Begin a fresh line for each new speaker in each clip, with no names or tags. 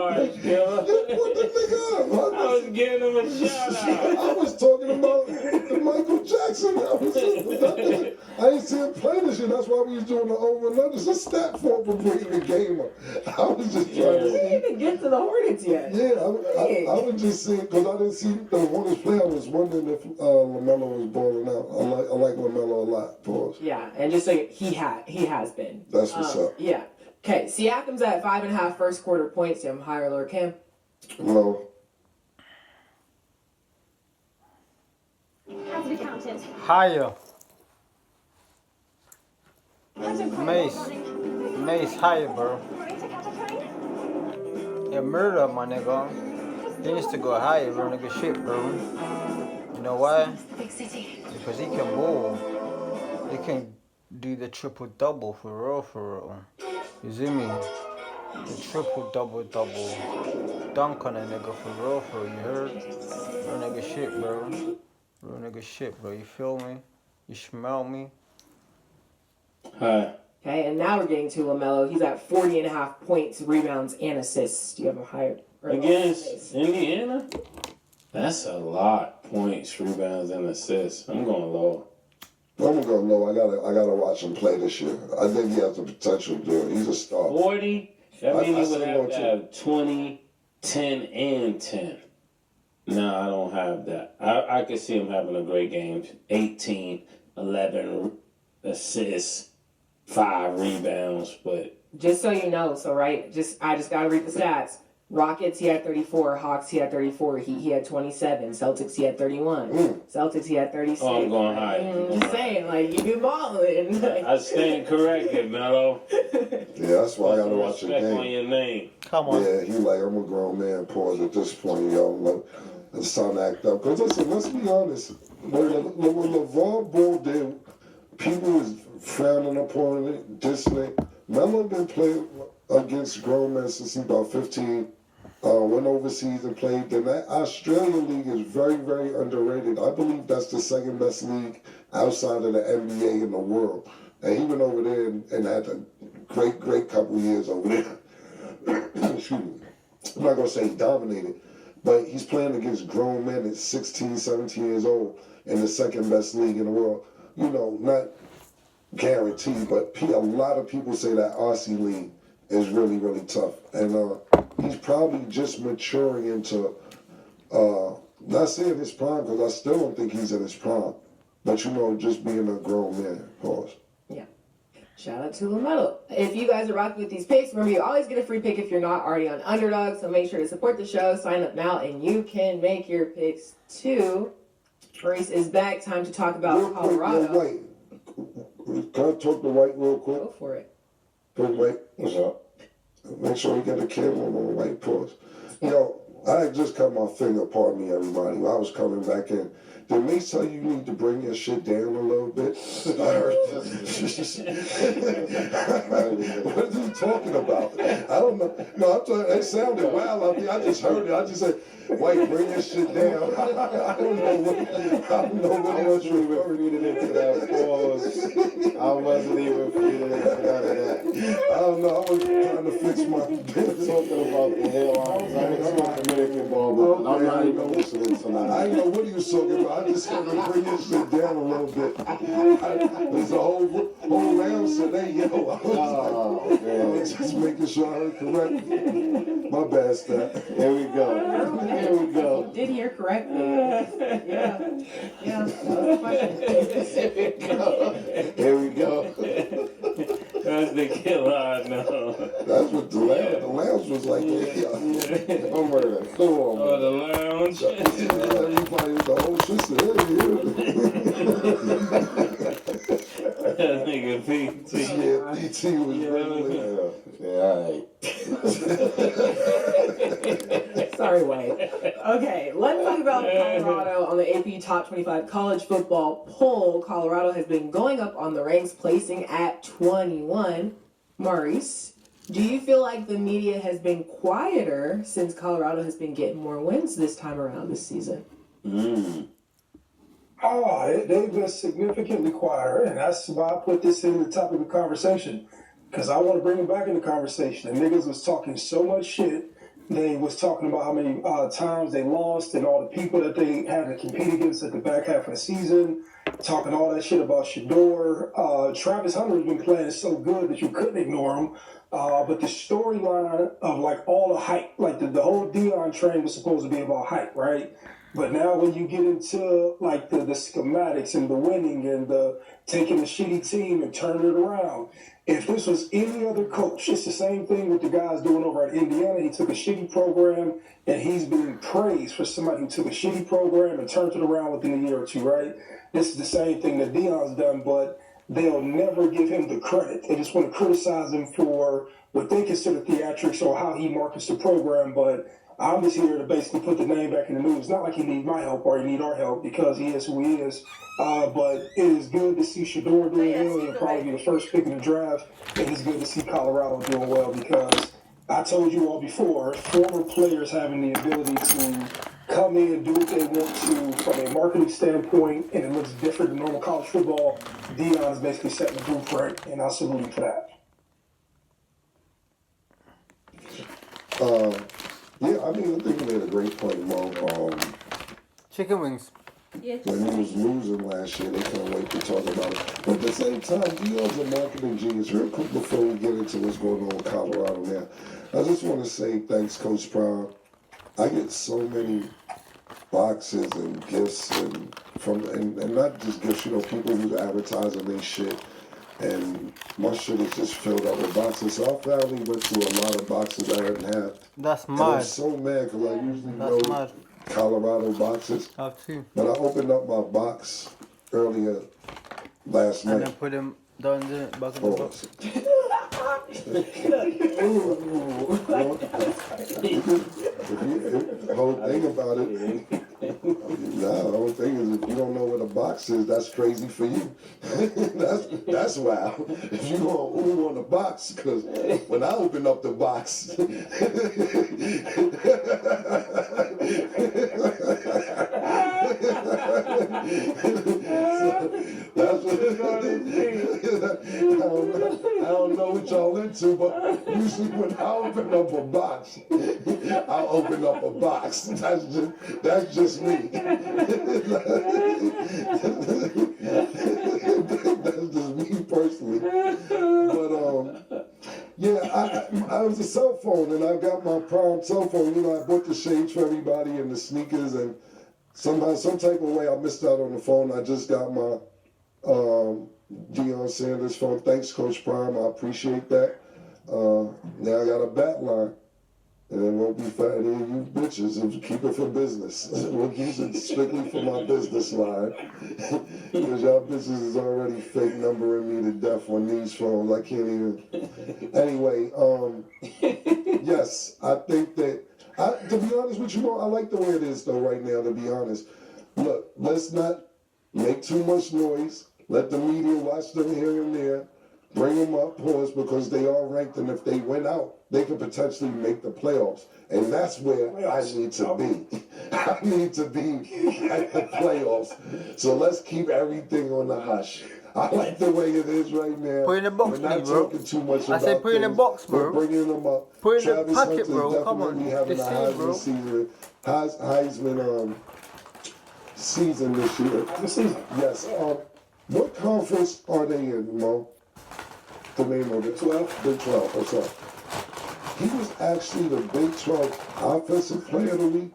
What the nigga up?
I was giving him a shout out.
I was talking about the Michael Jackson. I ain't see him play this year. That's why we was doing the over and under. It's a stat for bringing the game up. I was just trying to
see. Didn't even get to the Hornets yet.
Yeah, I was just saying, because I didn't see the Hornets play. I was wondering if LaMelo was balling out. I like LaMelo a lot. Pause.
Yeah, and just so he has been.
That's what's up.
Yeah. Okay, Siakam's at 5.5 first quarter points. I'm higher or lower, Cam?
Low.
Has to be counted.
Higher. Mace higher, bro. Yeah, murder, my nigga. He needs to go higher, bro. Nigga shit, bro. You know why? Because he can bowl. He can do the triple-double for real. You see me? The triple-double. Dunk on a nigga for real, you heard? Real nigga shit, bro. Real nigga shit, bro. You feel me? You smell me?
Hi.
Okay, and now we're getting to LaMelo. He's at 40.5 points, rebounds, and assists. Do you have him higher?
Against Indiana? That's a lot. Points, rebounds, and assists. I'm going low.
I'm gonna go low. I gotta watch him play this year. I think he has the potential to do it. He's a star.
40? That means he would have to have 20, 10, and 10. No, I don't have that. I could see him having a great game. 18, 11 assists, 5 rebounds, but...
Just so you know, I just got to read the stats. Rockets, he had 34. Hawks, he had 34. He had 27. Celtics, he had 31. Celtics, he had 36.
Oh, I'm going high.
Just saying, you be balling.
I stand corrected, Mello.
Yeah, that's why I gotta watch the game.
On your name.
Come on.
Yeah, he like, I'm a grown man, pause at this point, yo. It's time to act up. Because listen, let's be honest. When LeVar Ball did, people was frowning upon it, dissing it. Melo been playing against grown men since he about 15. Went overseas and played. Then that Australian league is very, very underrated. I believe that's the second best league outside of the NBA in the world. And he went over there and had a great couple of years over there. Excuse me. I'm not going to say he dominated, but he's playing against grown men at 16, 17 years old in the second best league in the world. You know, not guaranteed, but a lot of people say that Aussie league is really, really tough. And he's probably just maturing into, not saying his prime, because I still don't think he's in his prime, but you know, just being a grown man. Pause.
Yeah. Shout out to LaMelo. If you guys are rocking with these picks, remember you always get a free pick if you're not already on Underdog, so make sure to support the show, sign up now, and you can make your picks too. Maurice is back. Time to talk about
real
Colorado.
Quick, White. Can I talk to White real quick?
Go for it.
Quick, White. What's up? Make sure you get the camera on White, pause. Yo, I just cut my finger, pardon me, everybody. I was coming back in. Did Mace tell you need to bring your shit down a little bit? I heard this. What is he talking about? I don't know. No, I'm talking, it sounded wild out there. I just heard it. I just said, White, bring your shit down. I don't know what else you're referring
into that pause. I wasn't even feeling into that.
I don't know. I was trying to fix my business.
Talking about the airlines. I was talking Dominican ball, but I'm not even listening tonight.
I didn't know what he was talking about. I just had to bring his shit down a little bit. There's a whole round today, yo. I was just making sure I heard correctly. My bad, Stat.
Here we go. Here we go.
You did hear correctly. Yeah. That was a question.
Here we go. Here we go.
That's the killer I know.
That's what the lounge was like.
I'm ready. Come on.
Oh, the lounge.
Everybody, the whole sister.
That nigga PT.
Yeah, PT was really.
Sorry, Wade. Okay, let's talk about Colorado on the AP Top 25 College Football poll. Colorado has been going up on the ranks, placing at 21. Maurice, do you feel like the media has been quieter since Colorado has been getting more wins this time around this season?
They've been significantly quieter, and that's why I put this in the topic of conversation, because I want to bring them back in the conversation. The niggas was talking so much shit they was talking about how many times they lost and all the people that they had to compete against at the back half of the season, talking all that shit about Shador. Travis Hunter has been playing so good that you couldn't ignore him. But the storyline of like all the hype, like the whole Dion train was supposed to be about hype, right? But now when you get into like the schematics and the winning and the taking a shitty team and turning it around, if this was any other coach, it's the same thing with the guys doing over at Indiana. He took a shitty program and he's being praised for somebody who took a shitty program and turned it around within a year or two, right? This is the same thing that Dion's done, but they'll never give him the credit. They just want to criticize him for what they consider theatrics or how he markets the program, but I'm just here to basically put the name back in the news. It's not like he needs my help or he need our help because he is who he is. But it is good to see Shador doing well. He'll probably be the first pick in the draft. And it's good to see Colorado doing well because I told you all before, former players having the ability to come in and do what they want to from a marketing standpoint, and it looks different than normal college football. Dion's basically setting the blueprint, and I salute him for that.
Yeah, I mean, I think he made a great point, Mo.
Chicken wings.
When he was losing last year, they couldn't wait to talk about it. But at the same time, Dion's a marketing genius. Real quick before we get into what's going on with Colorado now, I just want to say thanks, Coach Prime. I get so many boxes and gifts and not just gifts, people who's advertising their shit. And my shit is just filled up with boxes. So our family went through a lot of boxes I didn't have.
That's
and
mad.
I'm so mad because I usually know Colorado boxes.
I have two.
But I opened up my box earlier last night.
And then put them down there, back in the box.
The whole thing about it, the whole thing is if you don't know what a box is, that's crazy for you. that's wild. If you go ooh on the box, because when I open up the box, that's I don't know what y'all into, but usually when I open up a box, I'll open up a box. That's just me. That's just me personally. But yeah, I was a cell phone, and I got my Prime cell phone. I bought the shades for everybody and the sneakers, and somehow, some type of way, I missed out on the phone. I just got my Deion Sanders phone. Thanks, Coach Prime. I appreciate that. Now I got a bat line. And it won't be for any of you bitches. If you keep it for business. We'll use it strictly for my business line. Because y'all bitches is already fake numbering me to death on these phones. I can't even. Anyway, yes, I think that, to be honest with you, I like the way it is though right now, to be honest. Look, let's not make too much noise. Let the media watch them here and there. Bring them up, pause, because they are ranked, and if they win out, they could potentially make the playoffs. And that's where I need to be. I need to be at the playoffs. So let's keep everything on the hush. I like the way it is right now.
Put in the box,
we're not
bro.
talking too much about
I said put in the box, bro.
We're bringing them up.
Put in the
Travis
pocket,
Hunter's
bro. Come on.
definitely having a Heisman season. Heisman season this year. Yes. What conference are they in, Mo? The name of it? 12? Big 12, or so. He was actually the Big 12 Offensive Player of the Week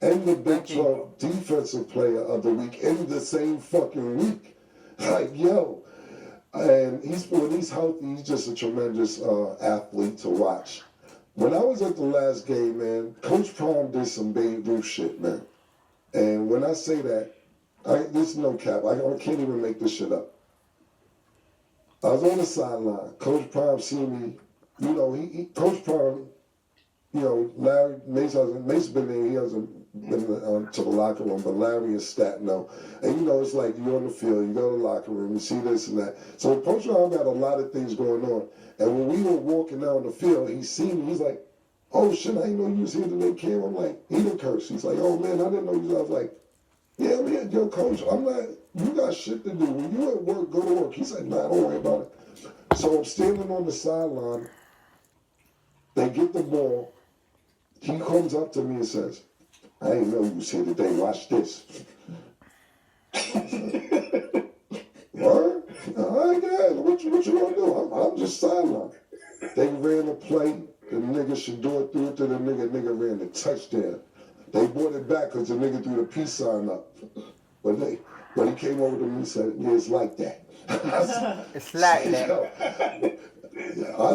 and the Big 12 Defensive Player of the Week in the same fucking week. Like, yo. And when he's healthy, he's just a tremendous athlete to watch. When I was at the last game, man, Coach Prime did some Babe Ruth shit, man. And when I say that, this is no cap. I can't even make this shit up. I was on the sideline. Coach Prime seen me. Coach Prime, Larry, Mace been there. He hasn't been to the locker room, but Larry and Stat know. And it's like you're on the field, you go to the locker room, you see this and that. So Coach Prime got a lot of things going on. And when we were walking down the field, he seen me. He's like, "Oh shit, I didn't know you was here today, Cam." I'm like, he didn't curse. He's like, "Oh man, I didn't know you was." I was like, "Yeah, man, yo, Coach, I'm not. You got shit to do. When you at work, go to work." He said, "Nah, don't worry about it." So I'm standing on the sideline. They get the ball. He comes up to me and says, I didn't know you was here today. Watch this. What? All right, guys, what you gonna do? I'm just sideline. They ran the play. The nigga Shador threw it to the nigga ran the touchdown. They brought it back because the nigga threw the peace sign up. But he came over to me and said, yeah, it's like that.
It's like that.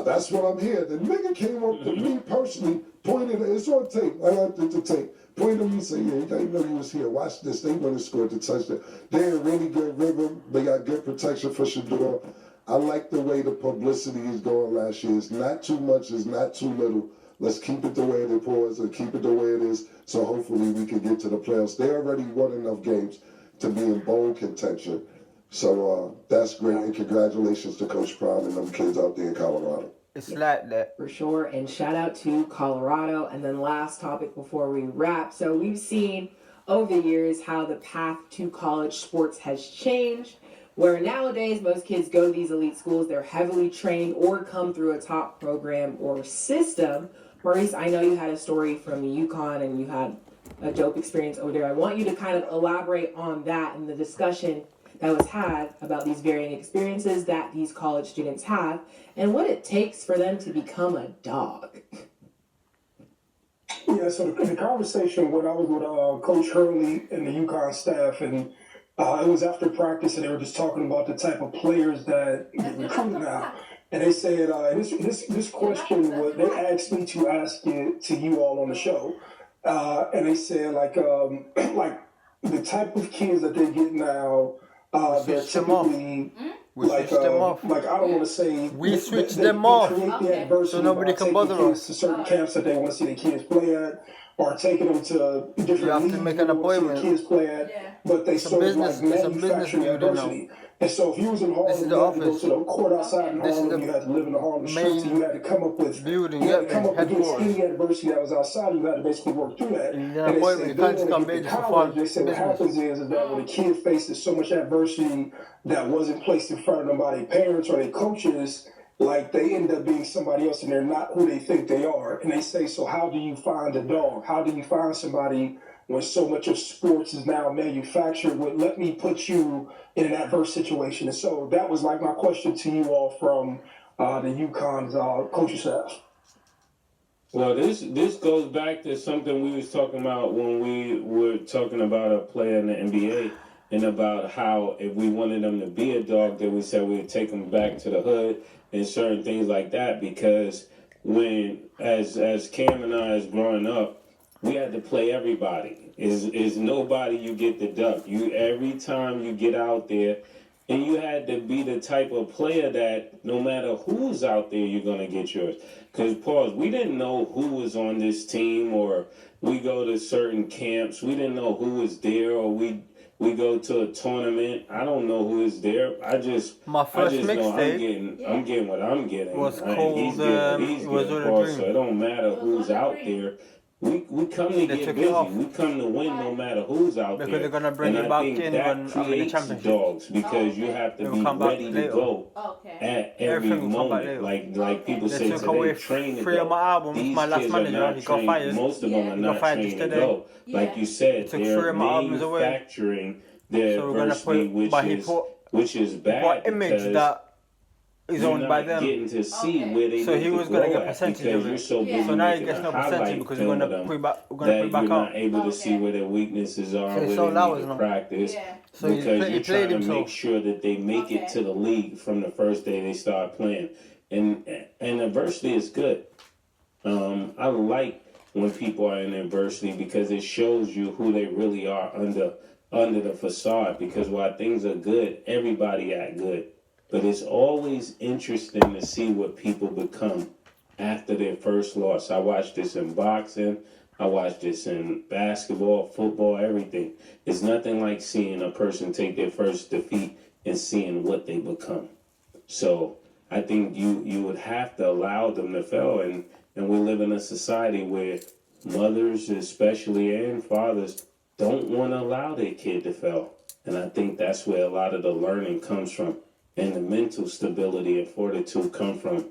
That's what I'm here. The nigga came up to me personally, pointed, it's on tape. I got the tape. Pointed to me and said, yeah, I didn't know you was here. Watch this. They went and scored the touchdown. They're in really good rhythm. They got good protection for Shador. I like the way the publicity is going last year. It's not too much, it's not too little. Let's keep it the way it was and keep it the way it is, so hopefully we can get to the playoffs. They already won enough games to be in bowl contention. So that's great, and congratulations to Coach Prime and them kids out there in Colorado.
It's like that.
For sure, and shout out to Colorado. And then last topic before we wrap. So we've seen over the years how the path to college sports has changed, where nowadays most kids go to these elite schools, they're heavily trained or come through a top program or system. Maurice, I know you had a story from UConn and you had a dope experience over there. I want you to kind of elaborate on that and the discussion that was had about these varying experiences that these college students have and what it takes for them to become a dog.
Yeah, so the conversation when I was with Coach Hurley and the UConn staff, and it was after practice, and they were just talking about the type of players that get recruited now. And they said, this question, they asked me to ask it to you all on the show. And they said, like the type of kids that they get now, they're typically, like I don't want to say...
We switched them off,
so
nobody can bother us.
To certain camps that they want to see the kids play at, or taking them to different
You have to make an appointment.
The kids play at, but they sort of like manufacture adversity. And so if you was in Harlem, you had to go to the court outside in Harlem, you had to live in the Harlem streets, and you had to come up with
building,
you had to come up against any adversity that was outside, you had to basically work through that.
And
they
you
said,
can't just come major for fun.
they said what happens is that when a kid faces so much adversity that wasn't placed in front of them by their parents or their coaches, like they end up being somebody else and they're not who they think they are. And they say, so how do you find a dog? How do you find somebody when so much of sports is now manufactured with, let me put you in an adverse situation? And so that was like my question to you all from the UConn's coaching staff.
Well, this goes back to something we was talking about when we were talking about a player in the NBA and about how if we wanted them to be a dog, then we said we'd take them back to the hood and certain things like that, because when, as Cam and I is growing up, we had to play everybody. Is nobody you get the duck. You every time you get out there, and you had to be the type of player that no matter who's out there, you're gonna get yours. Because we didn't know who was on this team, or we go to certain camps, we didn't know who was there, or we go to a tournament. I don't know who is there.
My first
mixtape. I'm getting what I'm getting.
Was called
he's getting Pause, so it don't matter who's out there. We come to get busy. We come to win no matter who's out there.
Because they're gonna bring you back in when I'm in the championship.
Dogs, because you have to be ready to go at every moment. Like people say today, train to go.
Of my albums,
These
my last
kids
manager,
are not
he got
trained.
fired.
Most of them are not trained to go. Like you said, they're manufacturing their adversity, which is bad because
is owned by them.
Getting to see where they
so he was going to get a percentage of it.
So
now he gets no percentage because we're going to put it back
you're not able to see where their weaknesses are, where they need to practice.
So
because you're trying to
himself.
make sure that they make it to the league from the first day they start playing. And adversity is good. I like when people are in adversity because it shows you who they really are under the facade. Because while things are good, everybody act good. But it's always interesting to see what people become after their first loss. I watched this in boxing. I watched this in basketball, football, everything. It's nothing like seeing a person take their first defeat and seeing what they become. So I think you would have to allow them to fail. And we live in a society where mothers especially and fathers don't want to allow their kid to fail. And I think that's where a lot of the learning comes from. And the mental stability and fortitude come from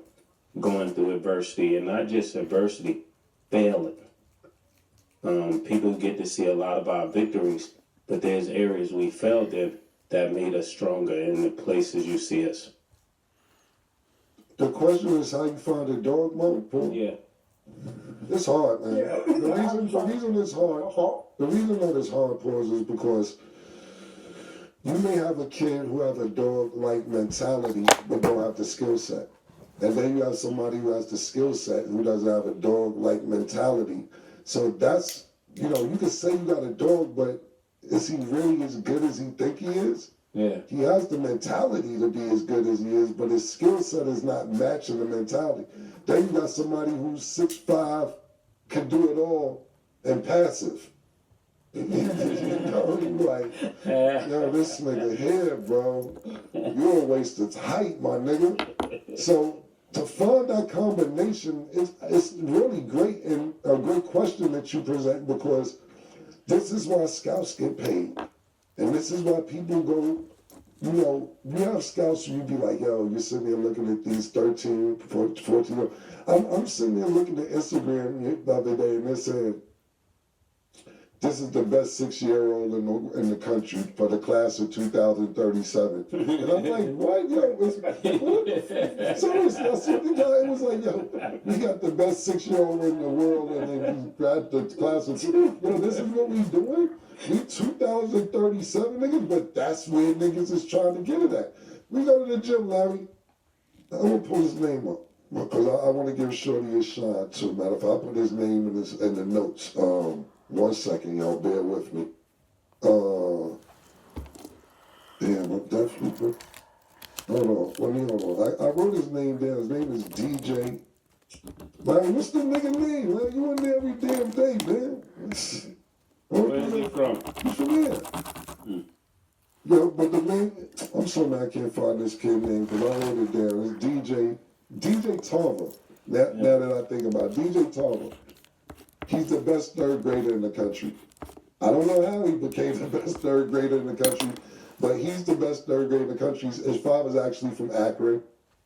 going through adversity, and not just adversity, failing. People get to see a lot of our victories, but there's areas we failed in that made us stronger in the places you see us.
The question is how you find a dog mode, Paul.
Yeah.
It's hard, man.
Yeah.
The reason it's hard, the reason that it's hard, Paul, is because you may have a kid who have a dog-like mentality but don't have the skill set. And then you have somebody who has the skill set who doesn't have a dog-like mentality. So that's, you can say you got a dog, but is he really as good as he think he is?
Yeah.
He has the mentality to be as good as he is, but his skill set is not matching the mentality. Then you got somebody who's 6'5", can do it all, and passive. You like, yo, this nigga here, bro, you're a waste of height, my nigga. So to find that combination, it's really great and a great question that you present, because this is why scouts get paid. And this is why people go, we have scouts who you be like, yo, you're sitting there looking at these 13, 14. I'm sitting there looking at Instagram the other day and they're saying, this is the best 6-year-old in the country for the class of 2037. And I'm like, what? Yo, what? So it's the guy, it was like, yo, we got the best 6-year-old in the world and then we got the class of, this is what we doing? We 2037 niggas, but that's where niggas is trying to get it at. We go to the gym, Larry. I'm gonna pull his name up because I want to give Shorty a shine too. Matter of fact, I'll put his name in the notes. 1 second, y'all, bear with me. Damn, I'm definitely. Hold on. I wrote his name down. His name is DJ. Man, what's the nigga name? Man, you in there every damn day, man.
Where is he from?
He's from here. Yo, but the name, I'm so mad I can't find this kid name because I wrote it down. It's DJ Tarver. Now that I think about it, DJ Tarver. He's the best third grader in the country. I don't know how he became the best third grader in the country, but he's the best third grader in the country. His father's actually from Akron.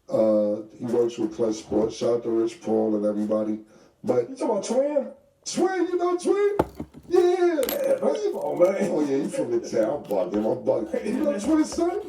He works with Clutch Sports. Shout out to Rich Paul and everybody. But
You talking about Twin?
Twin, you know Twin? Yeah.
Oh, man.
Oh, yeah, you from the town. I'm bugging. You know Twin's son?